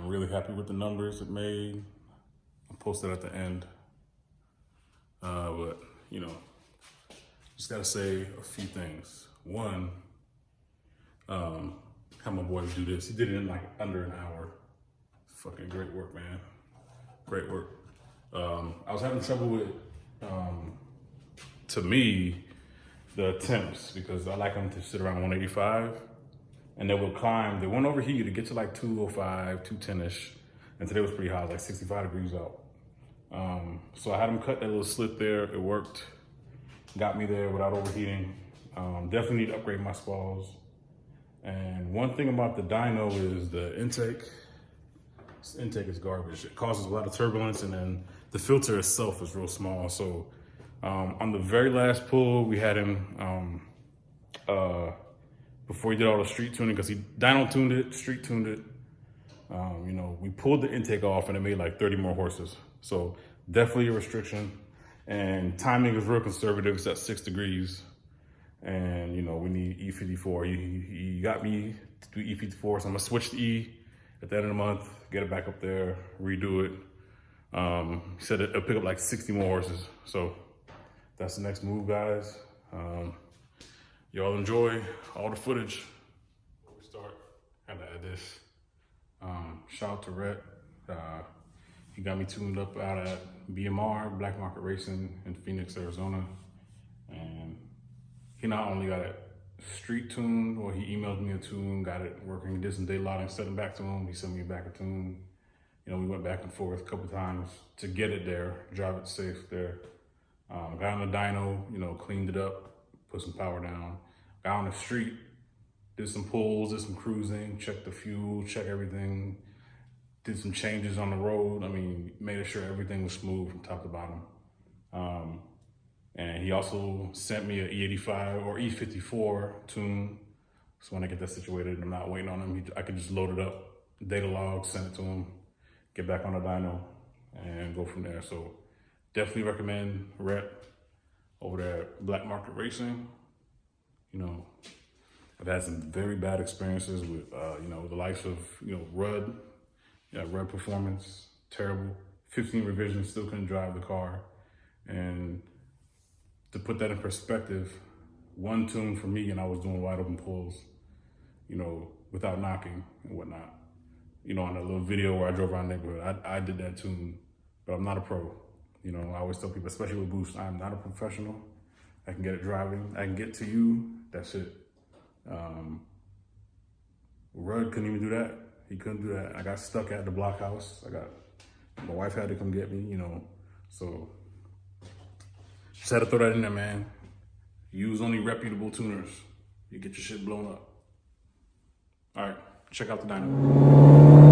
really happy with the numbers it made. I'll post it at the end. But, you know, just gotta say a few things. One, how my boy would do this. He did it in like under an hour. Fucking great work, man. Great work. I was having trouble with, to me, the temps, because I like them to sit around 185, and they will climb. They went over here to get to like 205, 210-ish, and today was pretty hot, like 65 degrees out. So I had them cut that little slit there. It worked, got me there without overheating. Definitely need to upgrade my spalls. And one thing about the dyno is the intake. This intake is garbage. It causes a lot of turbulence, and then the filter itself is real small. So on the very last pull, we had him, before he did all the street tuning, because he dyno tuned it, street tuned it. You know, we pulled the intake off and it made like 30 more horses. So definitely a restriction. And timing is real conservative. It's at 6 degrees. And you know, we need E54. He got me to do E54, so I'm gonna switch to E at the end of the month, get it back up there, redo it. He said it'll pick up like 60 more horses. So that's the next move, guys. Y'all enjoy all the footage. Before we start, had to add this. Shout out to Rhett. He got me tuned up out at BMR, Black Market Racing in Phoenix, Arizona. And he not only got it street tuned, or he emailed me a tune, got it working, did some day lotting, sent it back to him. He sent me back a tune. You know, we went back and forth a couple times to get it there, drive it safe there. Got on the dyno, you know, cleaned it up, put some power down. Got on the street, did some pulls, did some cruising, checked the fuel, checked everything, did some changes on the road. I mean, made sure everything was smooth from top to bottom. And he also sent me an E85 or E54 tune. So when I get that situated, I'm not waiting on him. I can just load it up, data log, send it to him, get back on the dyno, and go from there. So definitely recommend Rhett over there at Black Market Racing. You know, I've had some very bad experiences with, you know, the likes of, you know, Rudd. Yeah, Rudd Performance, terrible. 15 revisions, still couldn't drive the car. And to put that in perspective, one tune for me, and I was doing wide open pulls, you know, without knocking and whatnot. You know, on that little video where I drove around the neighborhood, I did that tune, but I'm not a pro. You know, I always tell people, especially with boost, I'm not a professional. I can get it driving. I can get to you. That's it. Rudd couldn't even do that. He couldn't do that. I got stuck at the blockhouse. My wife had to come get me, you know. So just had to throw that in there, man. Use only reputable tuners. You get your shit blown up. All right, check out the dyno.